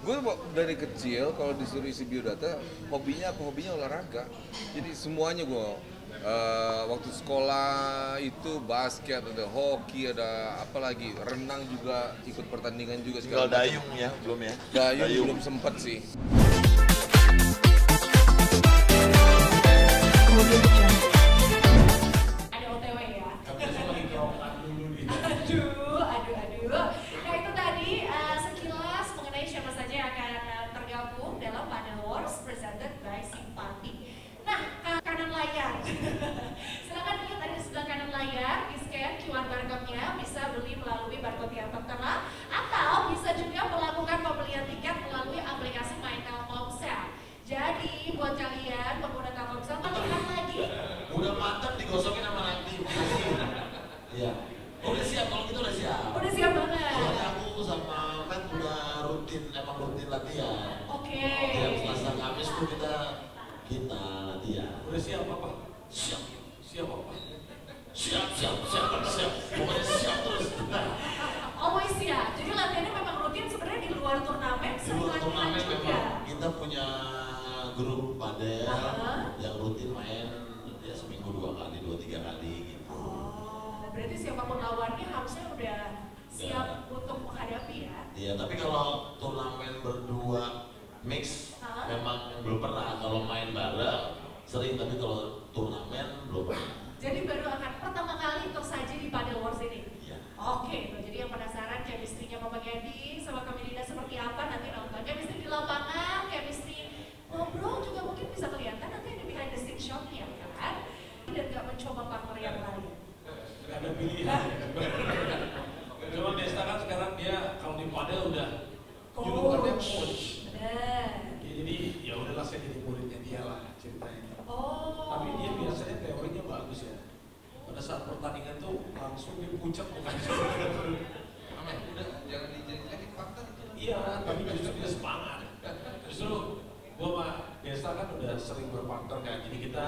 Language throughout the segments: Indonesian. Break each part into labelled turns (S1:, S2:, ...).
S1: Gue dari kecil kalau disuruh isi biodata, hobinya apa? Hobinya olahraga. Jadi semuanya gue waktu sekolah itu basket, ada hoki, ada apa lagi, renang juga, ikut pertandingan juga
S2: Tinggal
S1: segala macam.
S2: dayung ya, belum ya?
S1: Dayung belum sempet sih.
S3: Ada OTW ya. Aduh. Nah itu tadi sekilas mengenai siapa saja yang akan tergabung dalam Padel Wars presented by Simpati. Nah, kanan layar. Silakan lihat ada di sebelah kanan layar, di scan QR barcode-nya, bisa beli melalui barcode yang tertera, atau bisa juga melakukan pembelian tiket melalui aplikasi My Telkomsel. Jadi buat kalian pengguna Telkomsel, lihat lagi.
S4: Udah matang digosongin sama nanti. Iya. Udah siap, kalau gitu udah siap.
S3: Udah siap banget.
S4: Soalnya aku sama Matt udah emang rutin latihan.
S3: Oke.
S4: Tiap Selasa Kamis tuh kita latihan.
S5: Udah siap apa?
S4: Siap.
S5: Siap apa?
S4: Siap. Pokoknya siap terus.
S3: Always ya. Jadi latihannya memang rutin sebenarnya di luar turnamen,
S4: Di
S3: sering
S4: luar
S3: latihan
S4: turnamen
S3: juga.
S4: memang kita punya grup padel yang rutin main ya seminggu 2 kali, 2-3 kali gitu.
S3: Oh, berarti siapapun lawannya harusnya udah siap untuk menghadapi ya?
S4: Iya, tapi kalau turnamen berdua mix memang belum pernah. Kalau main bareng sering, tapi kalau turnamen belum pernah.
S3: Jadi baru akan pertama kali tersaji di Padel Wars ini?
S4: Iya.
S3: Oke, jadi yang penasaran chemistry-nya Papa Gedi sama Kami Dinda seperti apa, nanti nonton chemistry di lapangan, chemistry ngobrol juga mungkin bisa kelihatan nanti ada behind the scene shot-nya kan? Dan gak mencoba partner yang lain.
S5: Gak ada pilihan. Cuma Desta kan sekarang dia kalau di padel udah julukannya coach.
S3: Bener.
S5: Ya, jadi ya udahlah saya jadi muridnya dia lah ceritanya.
S3: Oh.
S5: Tapi dia biasanya teorinya bagus ya. Pada saat pertandingan tuh langsung dipuncak bukan
S1: Udah jangan dijadiin fakta itu.
S5: Iya, tapi justru dia semangat. Justru gua sama Desta kan udah sering berpartner kan, jadi kita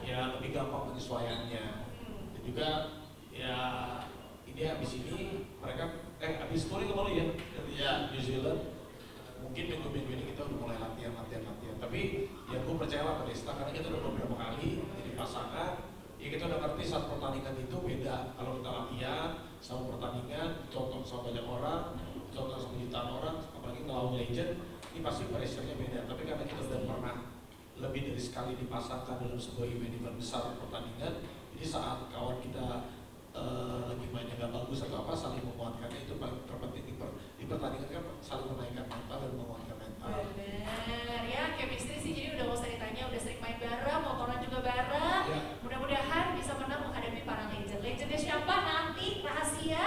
S5: ya lebih gampang penyesuaiannya. Dan juga ya ini habis ini mereka habis touring kemarin ya dari New Zealand. Mungkin minggu-minggu ini kita udah mulai latihan. Tapi ya gue percaya lah ke Desta karena kita udah beberapa kali jadi pasangan. Ya kita udah ngerti saat pertandingan itu beda. Kalau kita latihan sama pertandingan, contoh sama banyak orang, contoh sama jutaan orang, apalagi ngelawan legend, ini pasti pressure-nya beda. Tapi karena kita udah pernah lebih dari sekali dipasangkan dalam sebuah event besar pertandingan, jadi saat kawan kita lagi mainnya gak bagus atau apa, saling menguatkannya itu paling terpenting di pertandingan kan, saling menaikkan mental dan menguatkan mental.
S3: Bener ya, chemistry sih jadi udah gak usah ditanya, udah sering main bareng, motoran juga bareng.
S5: Ya.
S3: Mudah-mudahan bisa menang menghadapi para legend. Legendnya siapa nanti rahasia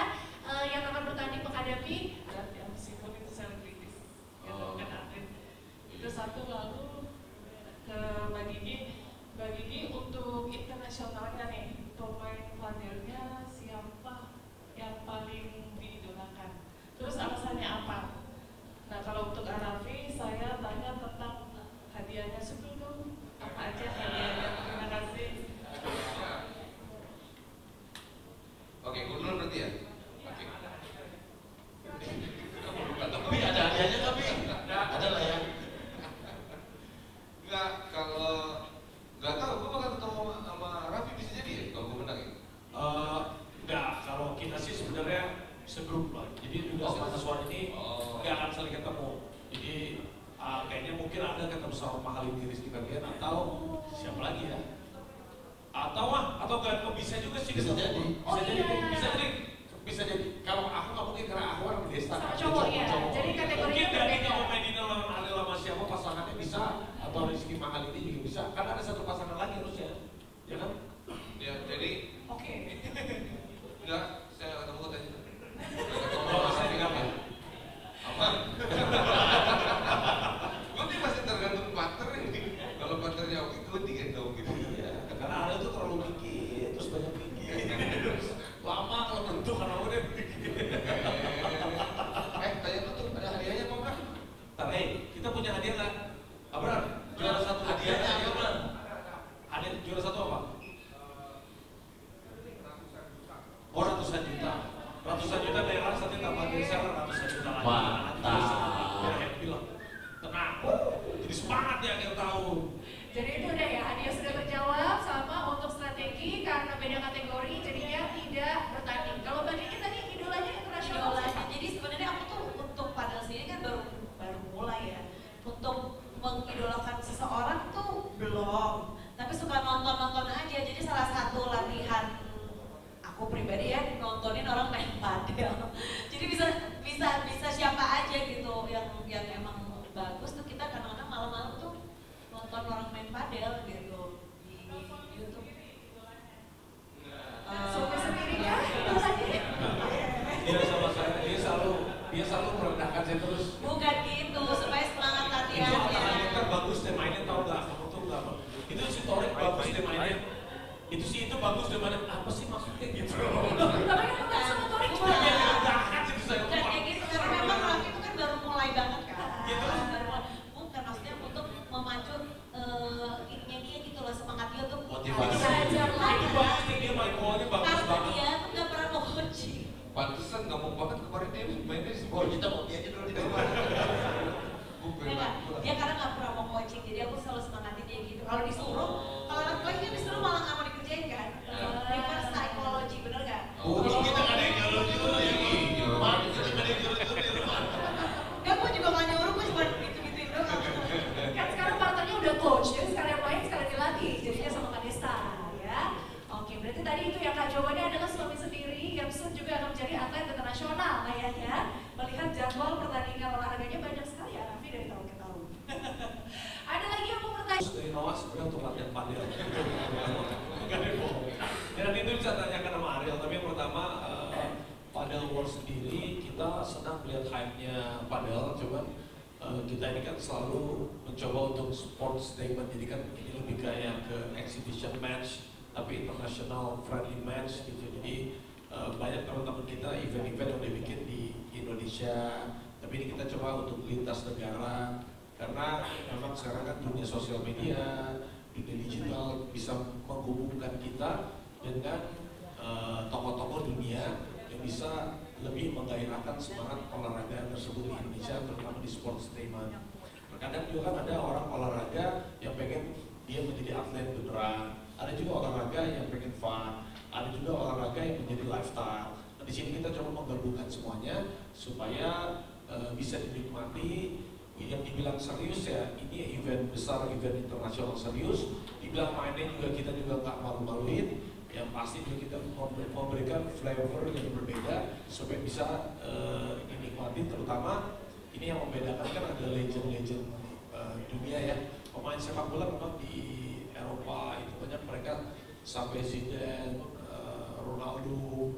S3: yang akan bertanding menghadapi
S6: yang meskipun itu selebritis yang bukan atlet itu satu. Lalu ke Mbak Gigi untuk internasionalnya nih, pemain padelnya siapa yang paling diidolakan, terus alasannya apa? Nah kalau untuk Arafi saya tanya tentang hadiahnya sebelum apa aja hadiahnya. Terima kasih.
S1: Oke, gue dulu berarti ya.
S4: Tapi ada hadiahnya tapi ada lah ya.
S1: Enggak, kalau nggak tahu, gue bakal ketemu sama Raffi bisa jadi ya kalau gue menang ya.
S5: Enggak, kalau kita sih sebenarnya segrup lah. Jadi udah mahasiswa ini nggak akan saling ketemu. Jadi kayaknya mungkin ada ketemu sama Mahalin Diris di bagian atau siapa lagi ya? Atau gak bisa juga sih.
S4: Bisa jadi.
S5: Bisa jadi. Kalau aku nggak mungkin karena aku orang Desta.
S3: sama cowok ya? Jadi kategorinya
S5: Mungkin dari
S3: berbeda.
S5: kalau Medina lawan Alil sama siapa pasangannya bisa, atau Rizky Mahal ini juga bisa. Karena ada satu pasangan lagi harusnya, ya kan?
S1: Ya, jadi
S3: Oke.
S1: enggak, saya nggak ketemu tadi.
S5: Kalau saya tinggal ya.
S1: Aman. Gue nih masih tergantung partner ini. Kalau partnernya oke, gue digendong gitu.
S5: Iya, karena Alil tuh terlalu gigit, terus banyak gigit. Lama kalau tentu karena udah gigit.
S1: Tanya tutup, ada hadiahnya apa enggak?
S5: Ntar, kita punya hadiah nggak? Abrar, juara satu
S4: Hadiahnya apa, Bang?
S5: melihat hype-nya padel, cuman kita ini kan selalu mencoba untuk sport statement, jadi kan ini lebih kayak ke exhibition match, tapi international friendly match gitu. Jadi banyak teman-teman kita event-event yang dibikin di Indonesia, tapi ini kita coba untuk lintas negara, karena memang sekarang kan dunia sosial media, dunia digital bisa menghubungkan kita dengan tokoh-tokoh dunia yang bisa lebih menggairahkan semangat olahraga tersebut di Indonesia, terutama di sports statement. Terkadang juga kan ada orang olahraga yang pengen dia menjadi atlet beneran, ada juga olahraga yang pengen fun, ada juga olahraga yang menjadi lifestyle. Nah, di sini kita coba menggabungkan semuanya supaya bisa dinikmati. Yang dibilang serius ya, ini event besar, event internasional serius. Dibilang mainnya juga kita juga nggak malu-maluin. Yang pasti juga kita memberikan flavor yang berbeda supaya bisa dinikmati. Terutama ini yang membedakan kan ada legend-legend dunia ya. Pemain sepak bola memang di Eropa itu banyak, mereka sampai Zidane, Ronaldo,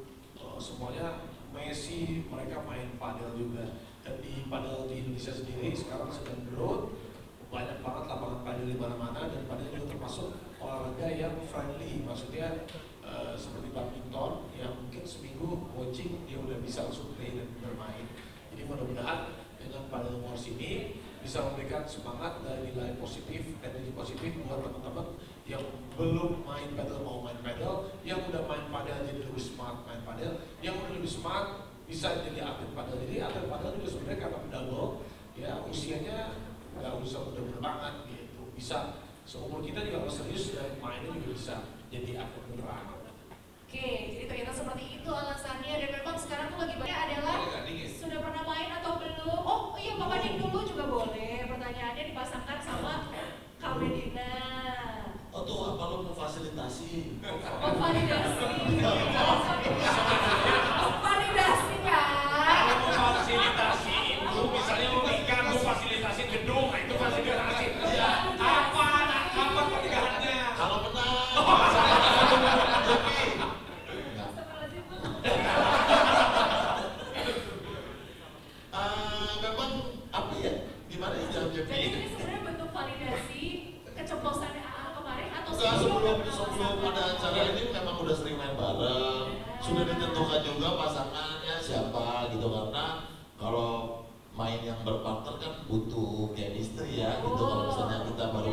S5: semuanya, Messi, mereka main padel juga. Dan di padel di Indonesia sendiri sekarang sedang growth, banyak banget lapangan padel di mana-mana, dan padel juga termasuk olahraga yang friendly, maksudnya seperti badminton yang mungkin seminggu coaching dia udah bisa langsung play dan bermain. Jadi mudah-mudahan dengan Padel Wars ini bisa memberikan semangat dan nilai positif, energi positif buat teman-teman yang belum main padel mau main padel, yang udah main padel jadi lebih smart main padel, yang udah lebih smart bisa jadi atlet padel. Jadi atlet padel juga sebenarnya karena pedagog ya usianya nggak usah muda-muda banget gitu, bisa seumur kita juga kalau serius dan mainnya juga bisa jadi atlet beneran.
S3: Oke, jadi ternyata seperti itu alasannya, dan memang sekarang tuh lagi banyak adalah sudah pernah main atau belum. Oh iya, Bapak Dik dulu juga boleh, pertanyaannya dipasangkan sama Kak Medina.
S4: Oh tuh apa lo memfasilitasi?
S3: Oh validasi. Oh validasi kan?
S5: Kalau memfasilitasi itu misalnya mau nikah, mau fasilitasi gedung, nah itu fasilitasi. Apa pernikahannya?
S4: Kalau benar. Memang apa ya? Gimana ya jawab
S3: Jadi ini sebenarnya bentuk validasi keceplosannya AA kemarin atau
S4: sebelum ada acara ini memang udah sering main bareng, sudah ditentukan juga pasangannya siapa gitu, karena kalau main yang berpartner kan butuh chemistry ya gitu. Kalau misalnya kita baru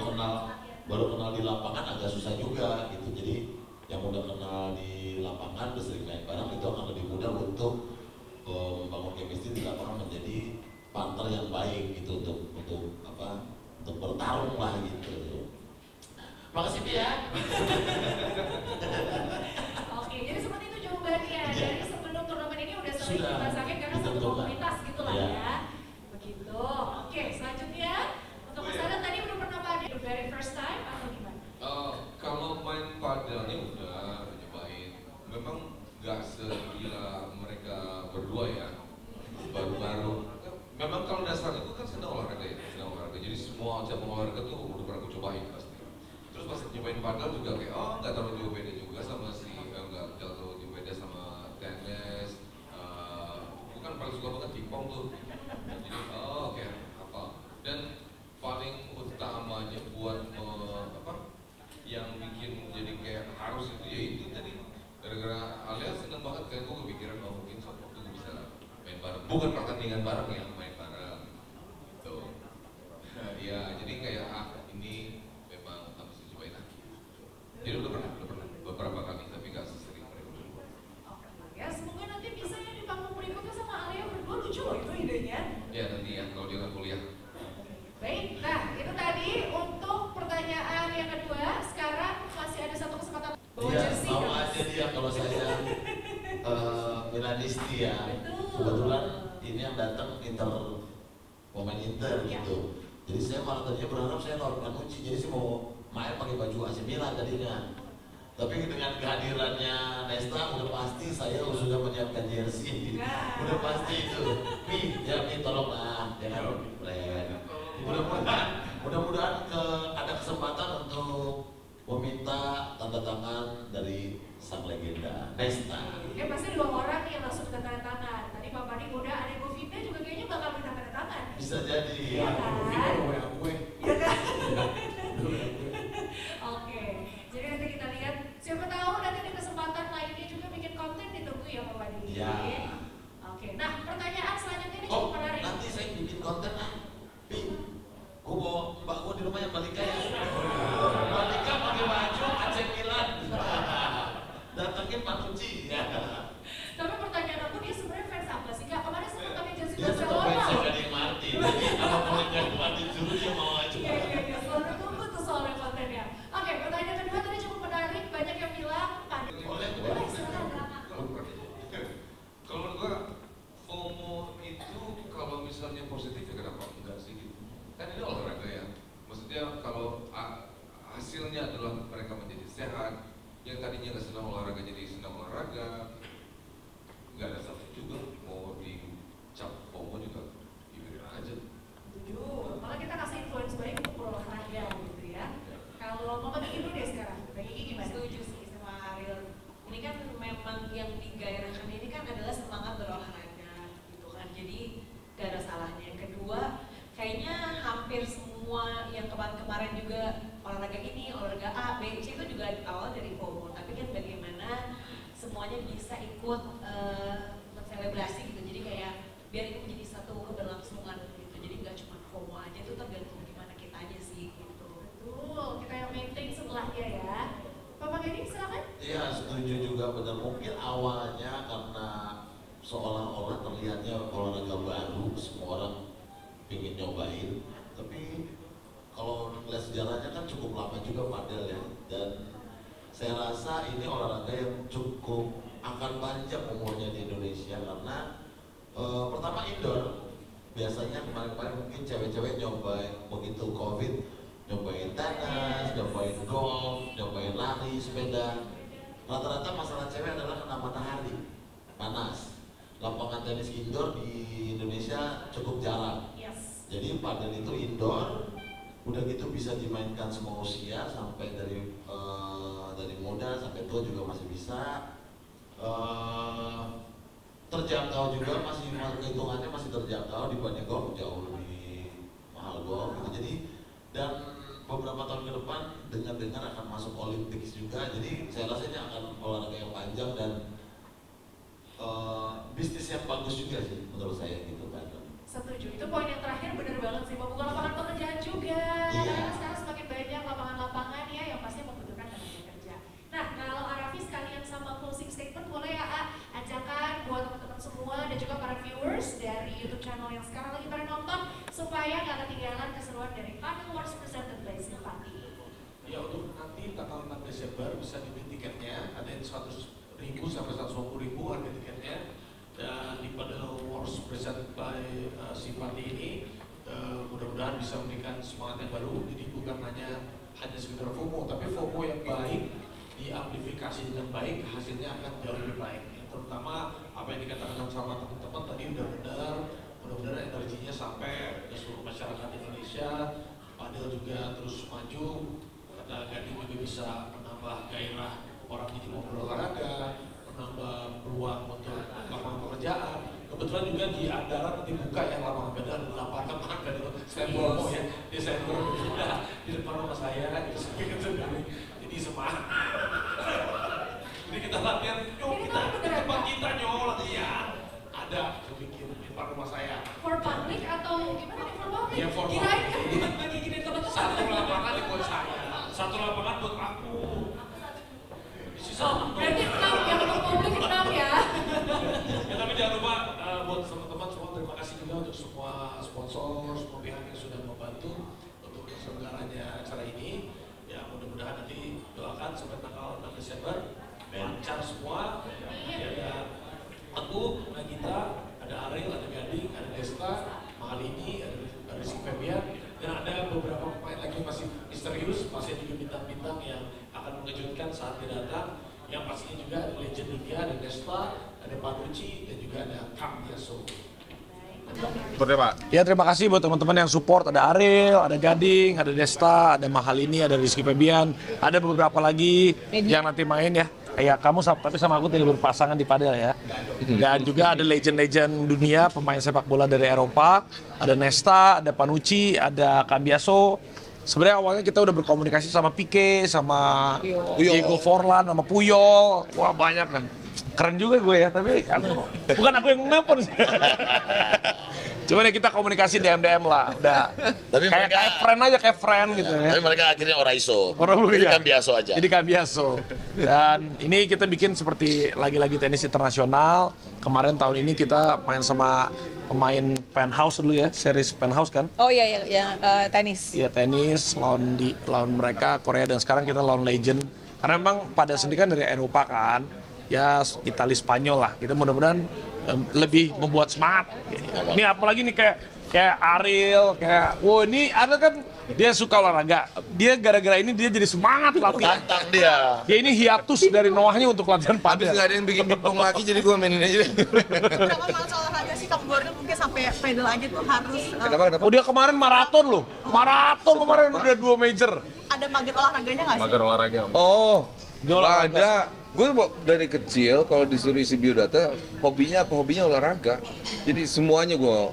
S4: kenal di lapangan agak susah juga gitu. Jadi yang udah kenal di lapangan udah sering main bareng itu akan lebih mudah untuk membangun chemistry di lapangan, menjadi partner yang baik gitu untuk bertarung lah gitu. Makasih Pia.
S3: Oke, jadi seperti itu jawabannya. Dari sebelum turnamen ini udah sering dipasangin karena satu komunitas gitu lah ya. Begitu. Oke, selanjutnya untuk Mas Adam tadi udah pernah padel the very first time atau gimana?
S1: Kalau main padelnya udah nyobain, memang nggak segila mereka berdua ya, baru-baru. Memang kalau dasarnya itu kan senang olahraga ya, jadi semua cabang olahraga tuh udah pernah aku cobain pasti. Terus pas nyobain padel juga kayak nggak terlalu jauh beda juga sama nggak terlalu jauh beda sama tenis. Aku kan paling suka banget pingpong tuh. Jadi oke, apa? Dan paling utamanya buat yang bikin jadi kayak harus itu ya itu tadi, gara-gara Alia seneng banget kan, gue kepikiran mungkin suatu waktu gue bisa main bareng, bukan pertandingan bareng ya, main bareng gitu. Ya jadi kayak ini memang harus dicobain lagi. Jadi udah pernah beberapa kali tapi gak sesering mereka berdua.
S3: Ya semoga nanti bisa ya di panggung berikutnya sama Alia berdua, lucu loh itu idenya.
S1: Ya nanti ya kalau dia nggak kuliah.
S3: Baik, nah itu tadi untuk pertanyaan yang kedua. Sekarang masih ada satu kesempatan bawa
S4: Iya,
S3: jersey.
S4: mau aja dia kalau saya Milanisti ya. Kebetulan ini yang datang pemain Inter gitu. Jadi saya malah tadinya berharap saya nonton Uci, jadi saya mau main pakai baju AC Milan tadinya. Tapi dengan kehadirannya Nesta udah pasti saya sudah menyiapkan jersey. Udah pasti itu. Mi tolonglah, jangan brand. Mudah-mudahan ada kesempatan untuk meminta tanda tangan dari sang legenda Nesta.
S3: Ya pasti 2 orang yang langsung tanda tangan. Tadi Pak Padi udah ada Govinda juga kayaknya bakal minta tanda tangan.
S4: Bisa jadi.
S3: Iya kan? Iya kan? Oke, jadi nanti kita lihat. Siapa tahu nanti ada kesempatan lainnya juga bikin konten, ditunggu ya Pak Wadi.
S4: Iya.
S3: Oke, nah pertanyaan selanjutnya ini cukup menarik.
S4: Nanti saya bikin konten gue bawa mbak gue di rumah yang Balika ya. Balika pakai baju AC Milan. Datangin Panucci. Ya.
S3: Tapi pertanyaan aku, dia sebenarnya fans apa sih Kak? Kemarin sempat kami Chelsea
S4: Dia tetap
S3: Barcelona.
S4: fans Gading Martin. Jadi kalau mau jagoan disuruh dia mau aja.
S3: Iya, selalu tunggu tuh soalnya kontennya. Oke, pertanyaan kedua tadi cukup menarik, banyak yang bilang
S4: Boleh.
S3: silakan Kak.
S1: Kalau menurut gua FOMO itu kalau misalnya positif ya kenapa enggak sih gitu? Kan ini olahraga ya. Maksudnya kalau hasilnya adalah mereka menjadi sehat, yang tadinya nggak senang olahraga jadi senang olahraga, nggak ada salahnya juga mau dicap FOMO juga gimana aja.
S3: Setuju, malah kita kasih influence baik untuk berolahraga gitu ya. Kalau mau bagi dulu deh sekarang, bagi gimana?
S2: Setuju sih sama Ariel. Ini kan memang yang digairahkan ini kan adalah semangat berolahraga gitu kan. Jadi gak ada salahnya. Yang kedua, kayaknya hampir semua yang kemarin-kemarin juga olahraga ini, olahraga A, B, C itu juga awal dari FOMO. Tapi kan bagaimana semuanya bisa ikut menselebrasi gitu. Jadi kayak biar itu menjadi satu keberlangsungan gitu. Jadi nggak cuma FOMO aja, itu tergantung gimana kita aja sih gitu.
S3: Betul, kita yang maintain sebelahnya ya. Bapak Gedi silakan.
S4: Iya, setuju juga benar. Mungkin awalnya karena seolah-olah terlihatnya olahraga baru, semua orang ingin nyobain. Tapi kalau melihat sejarahnya kan cukup lama juga padel ya. Dan saya rasa ini olahraga yang cukup akan panjang umurnya di Indonesia karena pertama indoor. Biasanya kemarin-kemarin mungkin cewek-cewek nyobain begitu COVID, nyobain tenis, nyobain golf, nyobain lari, sepeda. Rata-rata masalah cewek adalah kena matahari, panas. Lapangan tenis indoor di Indonesia cukup jarang.
S3: Yes.
S4: Jadi padel itu indoor, udah gitu bisa dimainkan semua usia sampai dari muda sampai tua juga masih bisa. Terjangkau juga, masih hitungannya masih terjangkau dibanding golf, jauh lebih mahal golf gitu. Jadi dan beberapa tahun ke depan dengar akan masuk Olympics juga. Jadi saya rasa ini akan olahraga yang panjang dan bisnis yang bagus juga sih menurut saya gitu kan.
S3: Setuju, itu poin yang terakhir benar banget sih, membuka lapangan pekerjaan juga.
S4: Iya.
S3: Karena sekarang semakin banyak lapangan-lapangan ya yang pasti membutuhkan tenaga kerja. Nah, kalau Arafi sekalian sama closing statement boleh ya ajakan buat teman-teman semua dan juga para viewers dari YouTube channel yang sekarang lagi pada nonton supaya nggak ketinggalan keseruan dari Padel Wars presented by Simpati.
S5: Ya, untuk nanti tanggal 6 Desember bisa dibeli tiketnya, ada yang 100.000 sampai 150.000 harga tiketnya. Dan di Padel Wars presented by Simpati ini mudah-mudahan bisa memberikan semangat yang baru. Jadi bukan hanya sekedar FOMO, tapi FOMO yang baik diamplifikasi dengan baik, hasilnya akan jauh lebih baik. Ya, terutama apa yang dikatakan sama teman-teman tadi udah benar, mudah-mudahan energinya sampai ke seluruh masyarakat Indonesia. Padel juga terus maju, karena Gading juga bisa menambah gairah orang jadi mau berolahraga, menambah peluang untuk lapangan pekerjaan. Kebetulan juga di Andara nanti buka yang lapangan beda lapangan dari stand promo ya, di stand promo juga di depan rumah saya gitu. Jadi semangat. Jadi kita latihan, yuk kita ke depan kita latihan. Ada, saya pikir di depan rumah saya.
S3: For public atau gimana nih for public?
S5: Ya for
S3: Kirain
S5: public.
S3: kan bagi-bagi teman-teman.
S5: Satu lapangan buat saya, satu lapangan buat aku.
S3: Oh, berarti 6 yang untuk publik 6 ya.
S5: Ya, tapi jangan lupa buat teman-teman semua, terima kasih juga untuk semua sponsor, semua pihak yang sudah membantu untuk terselenggaranya acara ini. Ya, mudah-mudahan nanti doakan sampai tanggal 6 Desember lancar semua. Ya, ada aku, Nagita, ada Ariel, ada Gading, ada Desta, Mahalini, ada Rizky Febian, dan ada beberapa pemain lagi masih misterius, masih juga bintang-bintang yang akan mengejutkan saat dia datang. Yang pastinya juga ada legend India, ada Desta, ada Panucci, dan juga ada Kang Yaso.
S1: Seperti Pak.
S5: Ya, terima kasih buat teman-teman yang support. Ada Ariel, ada Gading, ada Desta, ada Mahalini, ada Rizky Febian, ada beberapa lagi yang nanti main ya. ya kamu tapi sama aku tidak berpasangan di padel ya. Dan juga ada legend-legend dunia pemain sepak bola dari Eropa, ada Nesta, ada Panucci, ada Cambiaso. Sebenarnya awalnya kita udah berkomunikasi sama Pique, sama Diego Forlan, sama Puyol. Wah banyak kan. Keren juga gue ya, tapi bukan aku yang nelpon sih. Cuman ya kita komunikasi DM lah, udah.
S4: Tapi
S5: kayak friend aja, kayak friend gitu ya.
S4: Tapi mereka akhirnya Oraiso.
S5: Jadi
S4: Cambiaso aja.
S5: Jadi Cambiaso. Dan ini kita bikin seperti lagi-lagi tenis internasional. Kemarin tahun ini kita main sama pemain Penthouse dulu ya, series Penthouse kan?
S7: Oh iya, tenis.
S5: Iya tenis, lawan mereka Korea, dan sekarang kita lawan Legend. Karena memang pada sendiri kan dari Eropa kan. Ya Itali Spanyol lah, kita mudah-mudahan lebih membuat semangat. Ini apalagi nih kayak Ariel, kayak wow ini Ariel kan dia suka olahraga, dia gara-gara ini dia jadi semangat latihan.
S4: Tantang dia.
S5: Dia ini hiatus dari Noahnya untuk latihan
S1: Habis
S5: padel.
S1: nggak ada yang bikin pingpong lagi, jadi gue mainin aja.
S7: Kenapa malas olahraga sih kamu Gordon, mungkin sampai pedal aja tuh harus
S1: Kenapa?
S5: Oh dia kemarin maraton loh, maraton kemarin udah 2 major.
S7: ada magnet olahraganya nggak sih?
S1: Olahraga. Oh,
S5: Dia olahraga.
S1: ada. Gue dari kecil kalau disuruh isi biodata, hobinya olahraga. Jadi semuanya gue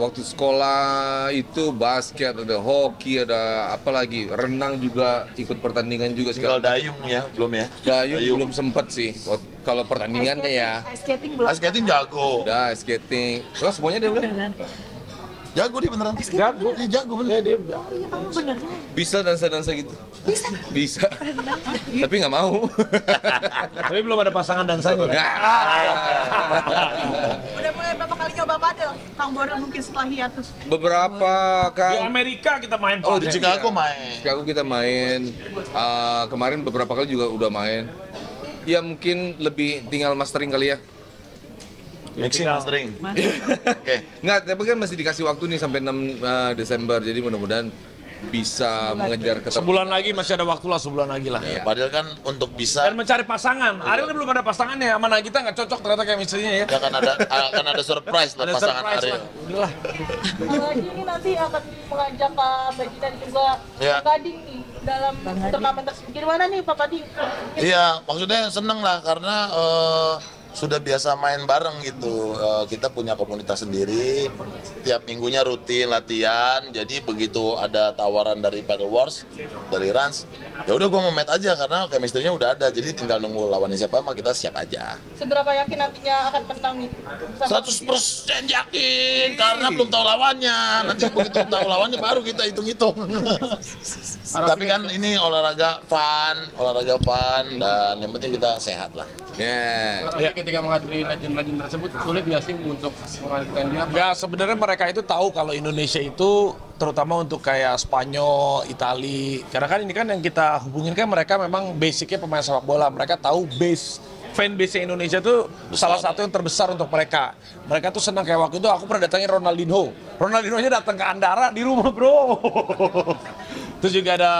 S1: waktu sekolah itu basket, ada hoki, ada apa lagi, renang juga, ikut pertandingan juga
S4: Tinggal
S1: sekarang.
S4: dayung ya, belum ya?
S1: Dayung belum sempet sih. Kalau pertandingannya ya,
S7: Ice skating belum.
S4: Ice skating jago.
S1: udah skating. Terus semuanya dia udah
S4: Jago dia beneran.
S5: Jago.
S4: Dia jago bener.
S5: Dia
S7: Kamu bener.
S1: bisa dansa gitu. Bisa. Tapi nggak mau.
S5: tapi belum ada pasangan dansanya.
S7: Udah mulai berapa kali nyoba padel? Kang Gordon mungkin setelah hiatus.
S1: Beberapa
S5: Di
S1: kan.
S5: Amerika kita main
S4: Oh di
S5: padel.
S4: Chicago main.
S1: Chicago kita main, kemarin beberapa kali juga udah main. Ya mungkin lebih tinggal mastering kali ya.
S4: Mixing mastering. Oke.
S1: Nggak, tapi kan masih dikasih waktu nih sampai 6 Desember, jadi mudah-mudahan bisa mengejar ketemu.
S5: Sebulan lagi masih ada waktu lah, sebulan lagi lah.
S4: Ya, padahal kan untuk bisa
S5: Dan mencari pasangan. Ariel belum ada pasangannya, sama Nagita nggak cocok ternyata kayak istrinya ya.
S4: ya akan ada surprise lah
S5: Ada
S4: pasangan
S5: surprise
S4: Ariel.
S5: lah. Udahlah.
S8: Apalagi ini nanti akan mengajak Kak Bagi dan juga
S4: Ya.
S8: Kak Gading nih dalam turnamen tersebut. Gimana nih Pak Gading?
S4: Iya, maksudnya seneng lah karena sudah biasa main bareng gitu. Kita punya komunitas sendiri, tiap minggunya rutin latihan. Jadi begitu ada tawaran dari Paddle Wars, dari Rans, ya udah gue mau match aja karena chemistry-nya udah ada. Jadi tinggal nunggu lawannya siapa, mah kita siap aja.
S8: Seberapa yakin nantinya akan menang nih?
S4: 100% yakin karena belum tahu lawannya. Nanti begitu tahu lawannya baru kita hitung-hitung. Tapi kan ini olahraga fun dan yang penting kita sehat lah.
S1: Ya.
S9: Ketika menghadapi legend-legend tersebut sulit nggak sih untuk mengalihkan dia?
S5: Ya sebenarnya mereka itu tahu kalau Indonesia itu terutama untuk kayak Spanyol, Itali. Karena kan ini kan yang kita hubungin kan mereka memang basicnya pemain sepak bola. Mereka tahu fan base Indonesia tuh salah satu yang terbesar untuk mereka. Mereka tuh senang kayak waktu itu aku pernah datangin Ronaldinho. Ronaldinho-nya datang ke Andara di rumah, bro. Terus juga ada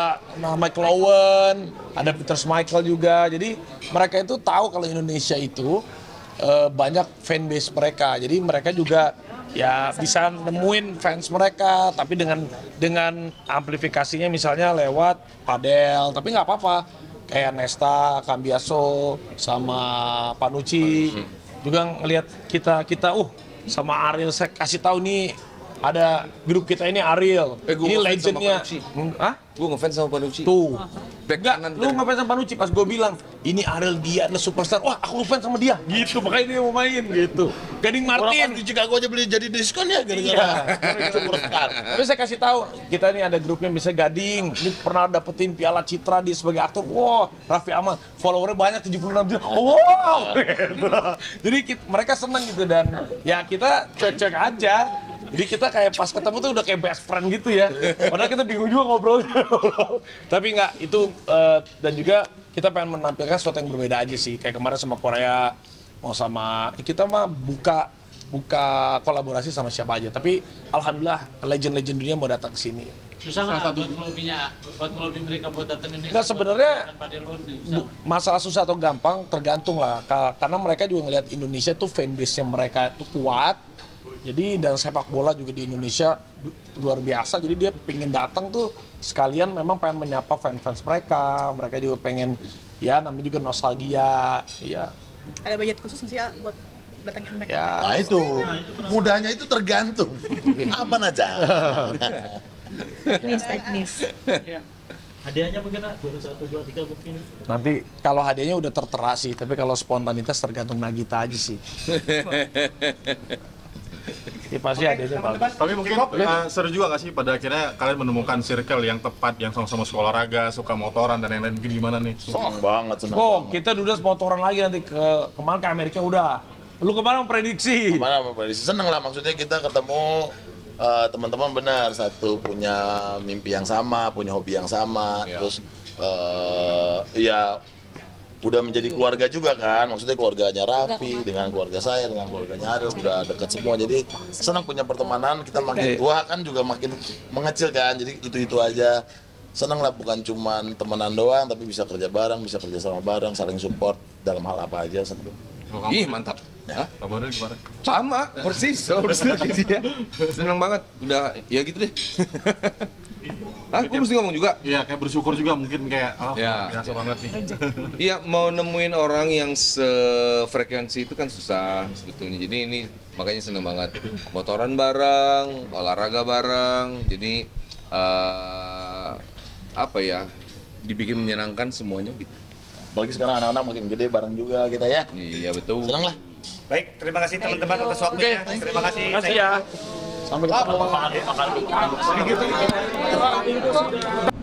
S5: Mike Lowen, ada Peter Schmeichel juga. Jadi mereka itu tahu kalau Indonesia itu banyak fanbase mereka. Jadi mereka juga ya bisa nemuin fans mereka, tapi dengan amplifikasinya misalnya lewat padel. Tapi nggak apa-apa. Kayak Nesta, Cambiaso, sama Panucci juga ngelihat kita sama Ariel, saya kasih tahu nih ada grup kita ini Ariel, ini legendnya. Hah?
S1: Gue ngefans sama Panucci.
S5: Tuh.
S1: Back
S5: Enggak,
S1: kanan
S5: lu ngefans sama Panucci pas gue bilang, ini Ariel dia adalah superstar. Wah, aku ngefans sama dia. Gitu, makanya dia mau main gitu. Gading
S4: Orang
S5: Martin.
S4: di Chicago aja beli jadi diskon ya gara-gara superstar.
S5: Tapi saya kasih tahu, kita ini ada grupnya bisa Gading. Ini pernah dapetin Piala Citra dia sebagai aktor. Wow, Raffi Ahmad followernya banyak 76 juta. Wow. Gitu. Jadi mereka senang gitu dan ya kita cek aja. Jadi kita kayak pas ketemu tuh udah kayak best friend gitu ya. Padahal kita bingung juga ngobrolnya. Tapi nggak, itu dan juga kita pengen menampilkan sesuatu yang berbeda aja sih. Kayak kemarin sama Korea, mau sama kita mah buka kolaborasi sama siapa aja. Tapi alhamdulillah legend-legend dunia mau datang ke sini.
S9: Susah nggak buat ngelobi mereka buat datang ini?
S5: Nah sebenarnya masalah susah atau gampang tergantung lah. Karena mereka juga ngelihat Indonesia tuh fanbase-nya mereka tuh kuat.
S10: Jadi dan sepak bola juga di Indonesia luar biasa. Jadi dia pengen datang tuh sekalian memang pengen menyapa fans-fans mereka. Mereka juga pengen ya namanya juga nostalgia. Ya.
S7: Ada budget khusus nggak sih ya buat datangin mereka?
S10: Ya.
S4: Nah itu mudahnya itu tergantung. Apa aja.
S7: Teknis.
S11: Hadiahnya mungkin 1, 2, 3 mungkin.
S10: Nanti kalau hadiahnya udah tertera sih, tapi kalau spontanitas tergantung Nagita aja sih. Ya, pasti hadiahnya bagus.
S12: Tapi mungkin seru juga nggak sih pada akhirnya kalian menemukan circle yang tepat, yang sama-sama suka olahraga, suka motoran dan lain-lain, gimana nih?
S4: Senang banget, senang.
S10: Oh, kita udah motoran lagi nanti kemarin ke Amerika udah. Lu kemarin memprediksi?
S4: Kemarin memprediksi, seneng lah maksudnya kita ketemu teman-teman benar satu punya mimpi yang sama, punya hobi yang sama, terus ya udah menjadi keluarga juga kan, maksudnya keluarganya Raffi dengan keluarga saya dengan keluarganya Ariel udah deket semua, jadi senang punya pertemanan. Kita makin tua kan juga makin mengecil kan, jadi itu aja senang lah, bukan cuman temenan doang tapi bisa kerja bareng, bisa kerja sama bareng, saling support dalam hal apa aja senang.
S1: Ih mantap.
S12: Ya, kabarnya gimana?
S1: Sama, persis dia. Senang banget. Udah, ya gitu deh. Hah, gue mesti ngomong juga?
S12: Iya, kayak bersyukur juga mungkin kayak biasa banget nih.
S1: Iya, mau nemuin orang yang sefrekuensi itu kan susah sebetulnya. Jadi ini makanya seneng banget. Motoran bareng, olahraga bareng. Jadi apa ya? Dibikin menyenangkan semuanya gitu.
S4: Apalagi sekarang anak-anak makin gede bareng juga kita ya.
S1: Iya betul.
S4: Senang lah.
S13: Baik, terima kasih teman-teman atas waktunya. Terima kasih.
S10: Terima kasih ya. Sampai ketemu.
S4: Makan.